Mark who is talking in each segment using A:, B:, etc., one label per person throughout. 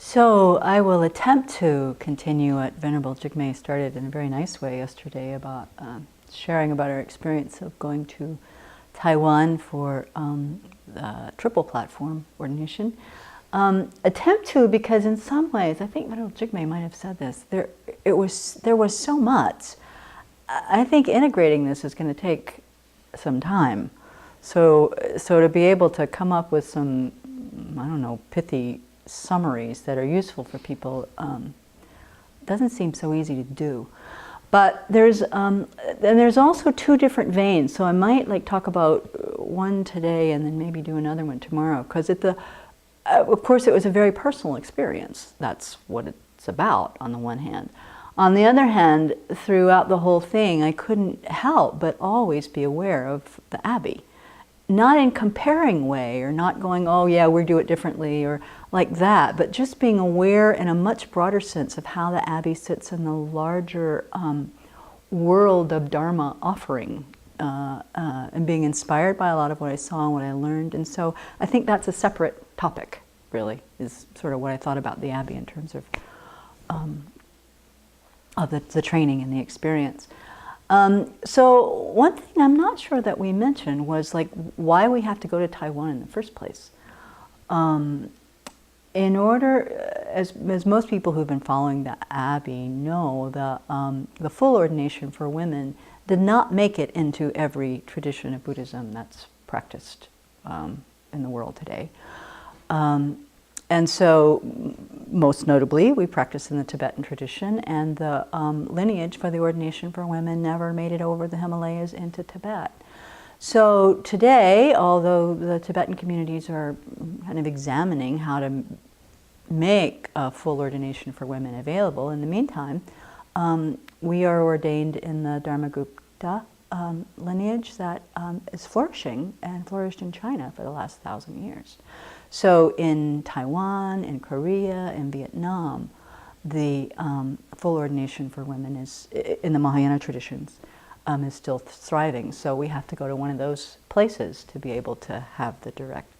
A: So I will attempt to continue what Venerable Jigme started in a very nice way yesterday about sharing about our experience of going to Taiwan for the triple platform ordination. Attempt to, because in some ways, I think Venerable Jigme might have said this, there was so much. I think integrating this is going to take some time. So to be able to come up with some, I don't know, pithy summaries that are useful for people doesn't seem so easy to do. But there's also two different veins. So I might talk about one today and then maybe do another one tomorrow. Because of course, it was a very personal experience. That's what it's about on the one hand. On the other hand, throughout the whole thing, I couldn't help but always be aware of the Abbey. Not in comparing way, or not going, oh yeah, we do it differently, or like that, but just being aware in a much broader sense of how the Abbey sits in the larger world of Dharma offering, and being inspired by a lot of what I saw and what I learned. And so I think that's a separate topic, really, is sort of what I thought about the Abbey in terms of the training and the experience. So one thing I'm not sure that we mentioned was why we have to go to Taiwan in the first place. In order, as most people who've been following the Abbey know, the full ordination for women did not make it into every tradition of Buddhism that's practiced in the world today. And so, most notably, we practice in the Tibetan tradition, and the lineage for the ordination for women never made it over the Himalayas into Tibet. So today, although the Tibetan communities are kind of examining how to make a full ordination for women available, in the meantime, we are ordained in the Dharmagupta lineage that is flourishing and flourished in China for the last 1,000 years. So in Taiwan, in Korea, in Vietnam, the full ordination for women is, in the Mahayana traditions, is still thriving. So we have to go to one of those places to be able to have the direct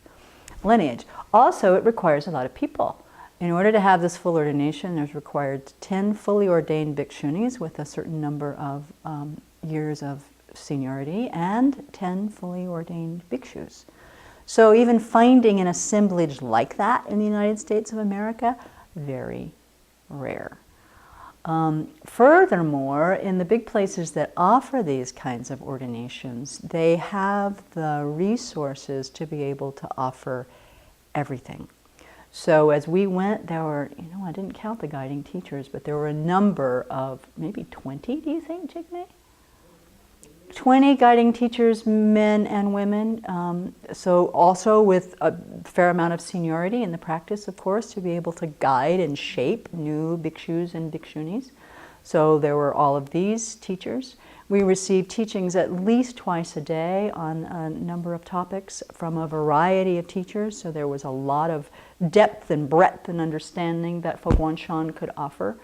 A: lineage. Also, it requires a lot of people. In order to have this full ordination, there's required 10 fully ordained bhikshunis with a certain number of years of seniority and 10 fully ordained bhikshus. So even finding an assemblage like that in the United States of America, very rare. Furthermore, in the big places that offer these kinds of ordinations, they have the resources to be able to offer everything. So as we went, there were, I didn't count the guiding teachers, but there were a number of, maybe 20, do you think, Jigme? 20 guiding teachers, men and women, so also with a fair amount of seniority in the practice, of course, to be able to guide and shape new bhikshus and bhikshunis. So there were all of these teachers. We received teachings at least twice a day on a number of topics from a variety of teachers, so there was a lot of depth and breadth and understanding that Fogwan Shan could offer.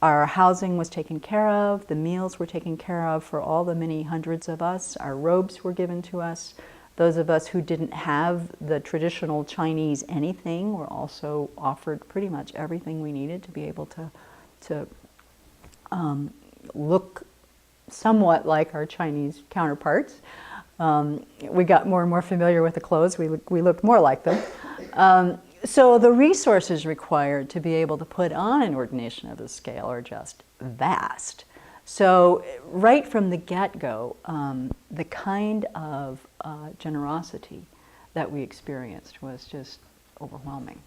A: Our housing was taken care of, the meals were taken care of for all the many hundreds of us, our robes were given to us. Those of us who didn't have the traditional Chinese anything were also offered pretty much everything we needed to be able to look somewhat like our Chinese counterparts. We got more and more familiar with the clothes, we looked more like them. So the resources required to be able to put on an ordination of this scale are just vast. So right from the get-go, the kind of generosity that we experienced was just overwhelming.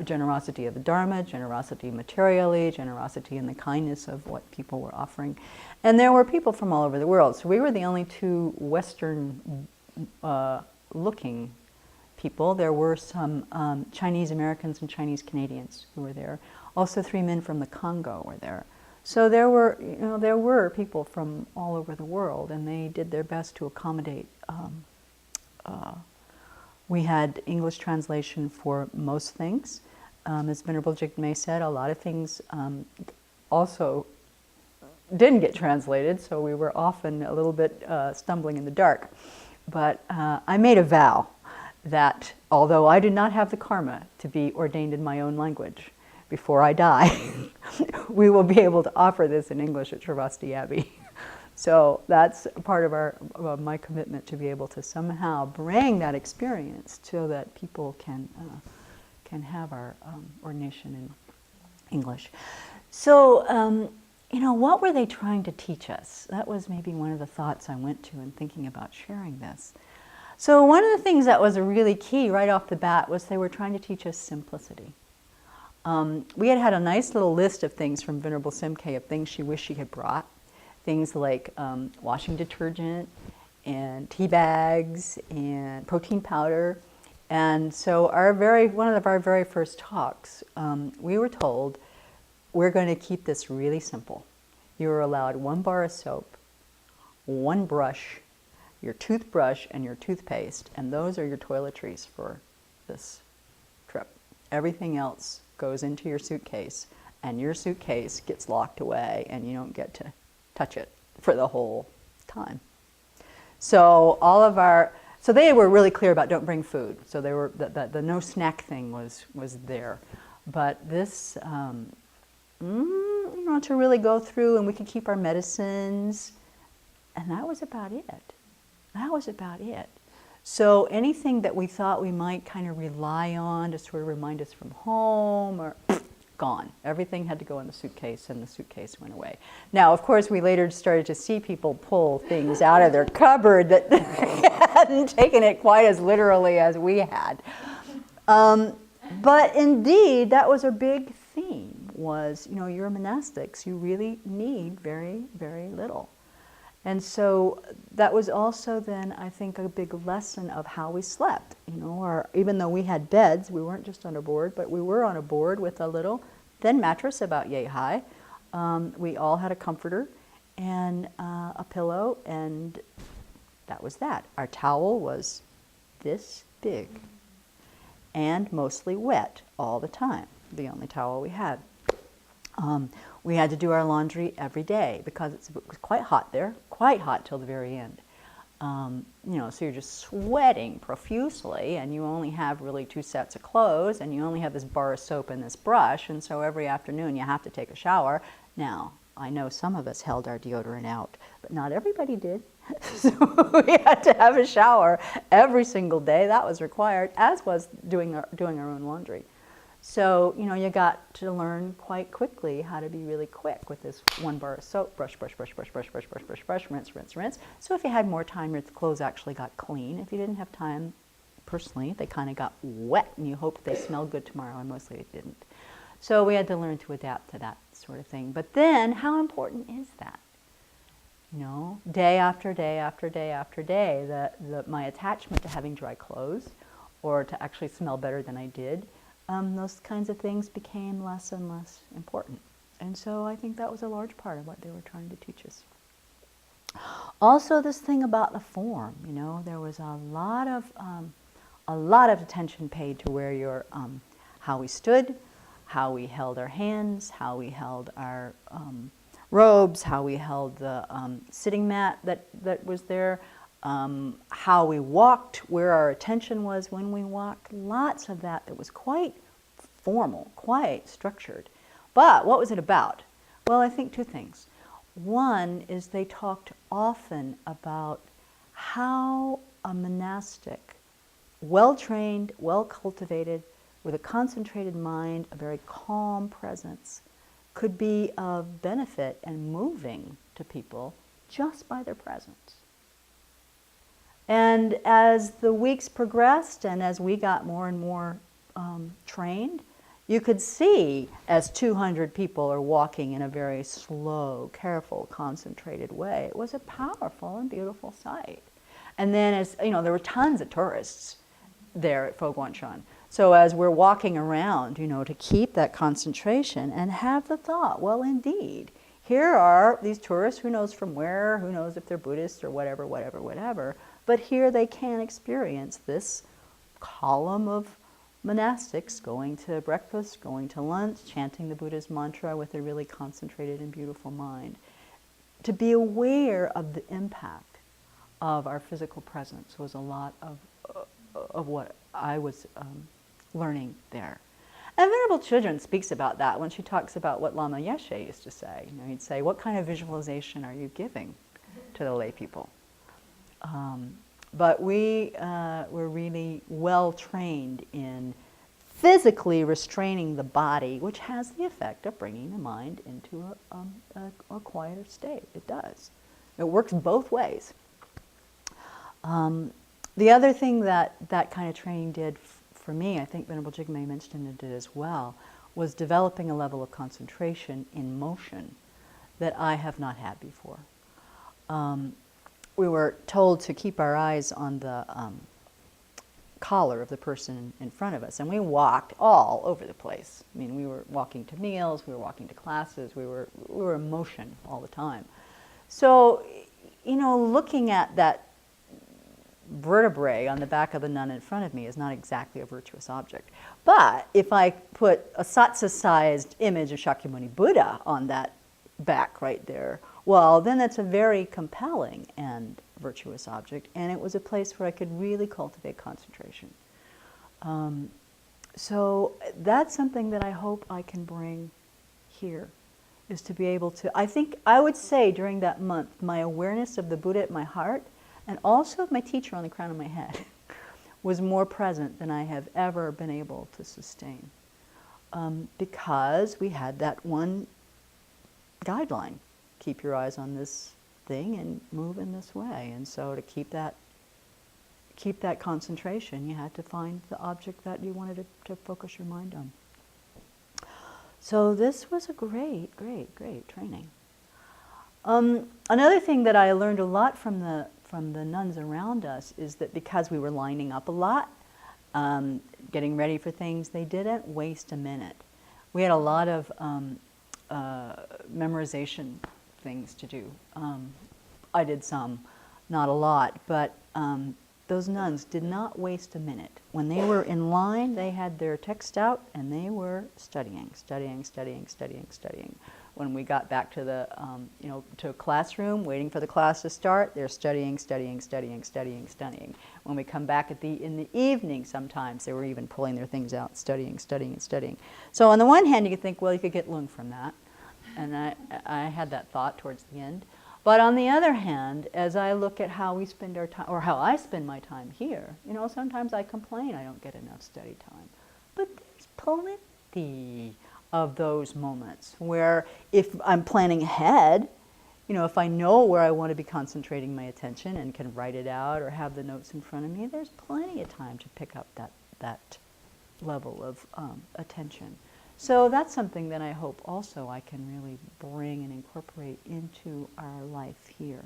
A: Generosity of the Dharma, generosity materially, generosity in the kindness of what people were offering. And there were people from all over the world. So we were the only two Western looking people. There were some Chinese Americans and Chinese Canadians who were there. Also 3 men from the Congo were there. So there were people from all over the world, and they did their best to accommodate. We had English translation for most things. As Venerable Jigme said, a lot of things also didn't get translated, so we were often a little bit stumbling in the dark. But I made a vow that although I did not have the karma to be ordained in my own language before I die, we will be able to offer this in English at Travasti Abbey. So that's part of my commitment, to be able to somehow bring that experience so that people can have our ordination in English. So, what were they trying to teach us? That was maybe one of the thoughts I went to in thinking about sharing this. So one of the things that was really key right off the bat was they were trying to teach us simplicity. We had a nice little list of things from Venerable Simke, of things she wished she had brought. Things like washing detergent and tea bags and protein powder. And so one of our very first talks, we were told, we're going to keep this really simple. You are allowed 1 bar of soap, 1 brush, your toothbrush, and your toothpaste, and those are your toiletries for this trip. Everything else goes into your suitcase, and your suitcase gets locked away, and you don't get to touch it for the whole time. So so they were really clear about don't bring food. So they were the no snack thing was there, but this to really go through, and we could keep our medicines, and that was about it. That was about it. So anything that we thought we might kind of rely on to sort of remind us from home, or gone. Everything had to go in the suitcase, and the suitcase went away. Now, of course, we later started to see people pull things out of their cupboard that hadn't taken it quite as literally as we had. But indeed, that was a big theme, was, you're monastics, you really need very, very little. And so that was also then, I think, a big lesson of how we slept. Even though we had beds, we weren't just on a board, but we were on a board with a little thin mattress about yay high. We all had a comforter and a pillow, and that was that. Our towel was this big and mostly wet all the time, the only towel we had. We had to do our laundry every day because it was quite hot there, quite hot till the very end. So you're just sweating profusely, and you only have really 2 sets of clothes, and you only have this bar of soap and this brush, and so every afternoon you have to take a shower. Now, I know some of us held our deodorant out, but not everybody did. So we had to have a shower every single day. That was required, as was doing our own laundry. So, you got to learn quite quickly how to be really quick with this 1 bar of soap, brush, brush, brush, brush, brush, brush, brush, brush, brush, rinse, rinse, rinse. So if you had more time, your clothes actually got clean. If you didn't have time, personally, they kind of got wet, and you hoped they smelled good tomorrow, and mostly they didn't. So we had to learn to adapt to that sort of thing. But then, how important is that? Day after day after day after day, my attachment to having dry clothes, or to actually smell better than I did, those kinds of things became less and less important. And so I think that was a large part of what they were trying to teach us. Also, this thing about the form, there was a lot of attention paid to where how we stood, how we held our hands, how we held our robes, how we held the sitting mat that was there, how we walked, where our attention was when we walked. Lots of that was quite formal, quite structured. But what was it about? Well, I think 2 things. One is they talked often about how a monastic, well-trained, well-cultivated, with a concentrated mind, a very calm presence, could be of benefit and moving to people just by their presence. And as the weeks progressed, and as we got more and more trained, you could see as 200 people are walking in a very slow, careful, concentrated way. It was a powerful and beautiful sight. And then, as there were tons of tourists there at Foguanshan. So as we're walking around, to keep that concentration and have the thought, well, indeed, here are these tourists, who knows from where, who knows if they're Buddhists or whatever, but here they can experience this column of monastics going to breakfast, going to lunch, chanting the Buddha's mantra with a really concentrated and beautiful mind. To be aware of the impact of our physical presence was a lot of of what I was learning there. And Venerable Children speaks about that when she talks about what Lama Yeshe used to say. You know, he'd say, what kind of visualization are you giving to the lay people? But we were really well trained in physically restraining the body, which has the effect of bringing the mind into a quieter state. It does. It works both ways. The other thing that kind of training did for me, I think Venerable Jigme mentioned it as well, was developing a level of concentration in motion that I have not had before. We were told to keep our eyes on the collar of the person in front of us, and we walked all over the place. I mean, we were walking to meals, we were walking to classes, we were in motion all the time. So, you know, looking at that vertebrae on the back of the nun in front of me is not exactly a virtuous object. But if I put a satsa-sized image of Shakyamuni Buddha on that back right there, well, then that's a very compelling and virtuous object, and it was a place where I could really cultivate concentration. So that's something that I hope I can bring here, is to be able to, I think I would say during that month, my awareness of the Buddha at my heart and also of my teacher on the crown of my head was more present than I have ever been able to sustain. Because we had that one guideline, keep your eyes on this thing and move in this way. And so to keep that concentration, you had to find the object that you wanted to focus your mind on. So this was a great, great, great training. Another thing that I learned a lot from the nuns around us is that because we were lining up a lot, getting ready for things, they didn't waste a minute. We had a lot of memorization things to do. I did some, not a lot, but those nuns did not waste a minute. When they were in line, they had their text out and they were studying. When we got back to the, to a classroom, waiting for the class to start, they're studying. When we come back in the evening, sometimes they were even pulling their things out, studying. So on the one hand, you could think, well, you could get lung from that. And I had that thought towards the end. But on the other hand, as I look at how we spend our time, or how I spend my time here, sometimes I complain I don't get enough study time. But there's plenty of those moments where if I'm planning ahead, if I know where I want to be concentrating my attention and can write it out or have the notes in front of me, there's plenty of time to pick up that level of attention. So that's something that I hope also I can really bring and incorporate into our life here.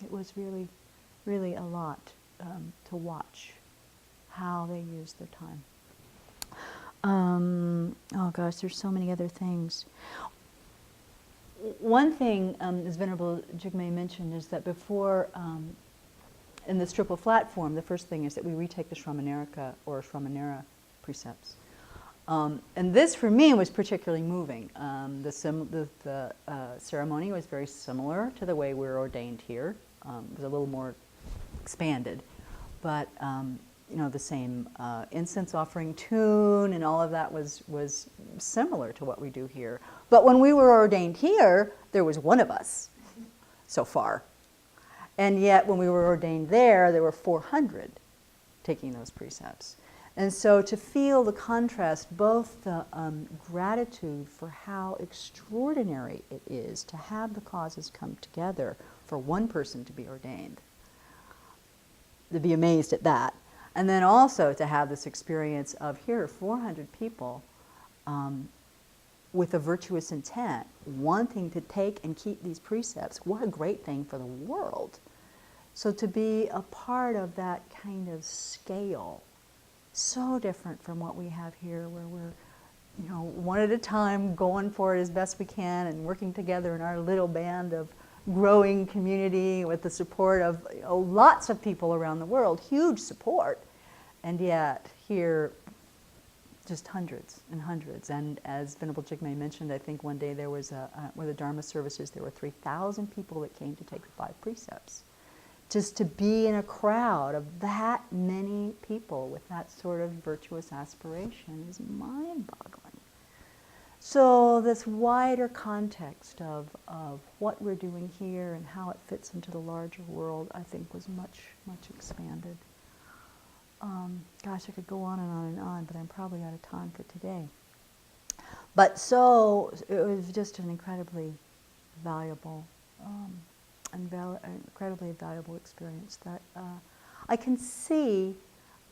A: It was really, really a lot to watch how they use their time. Oh gosh, there's so many other things. One thing, as Venerable Jigme mentioned, is that before, in this triple flat form, the first thing is that we retake the Shramanarika or Shramanera precepts. And this, for me, was particularly moving. The ceremony was very similar to the way we're ordained here. It was a little more expanded, but the same incense offering tune and all of that was similar to what we do here. But when we were ordained here, there was one of us so far. And yet when we were ordained there were 400 taking those precepts. And so to feel the contrast, both the gratitude for how extraordinary it is to have the causes come together for one person to be ordained, to be amazed at that, and then also to have this experience of here, 400 people with a virtuous intent, wanting to take and keep these precepts. What a great thing for the world. So to be a part of that kind of scale, so different from what we have here, where we're, one at a time, going for it as best we can and working together in our little band of growing community with the support of lots of people around the world, huge support. And yet here, just hundreds and hundreds. And as Venerable Jigme mentioned, I think one day there was one of the Dharma services, there were 3,000 people that came to take the 5 precepts. just to be in a crowd of that many people with that sort of virtuous aspiration is mind-boggling. So this wider context of what we're doing here and how it fits into the larger world, I think, was much, much expanded. Gosh, I could go on and on and on, but I'm probably out of time for today. But so it was just an incredibly valuable, incredibly valuable experience that I can see.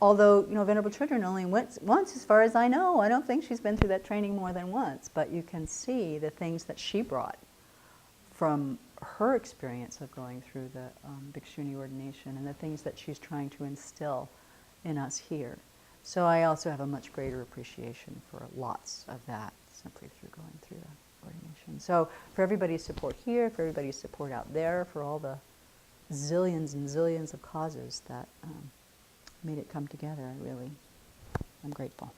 A: Although, Venerable Children only went once, as far as I know. I don't think she's been through that training more than once. But you can see the things that she brought from her experience of going through the Bhikshuni ordination and the things that she's trying to instill in us here. So I also have a much greater appreciation for lots of that simply through going through the ordination. So for everybody's support here, for everybody's support out there, for all the zillions and zillions of causes that made it come together, I'm grateful.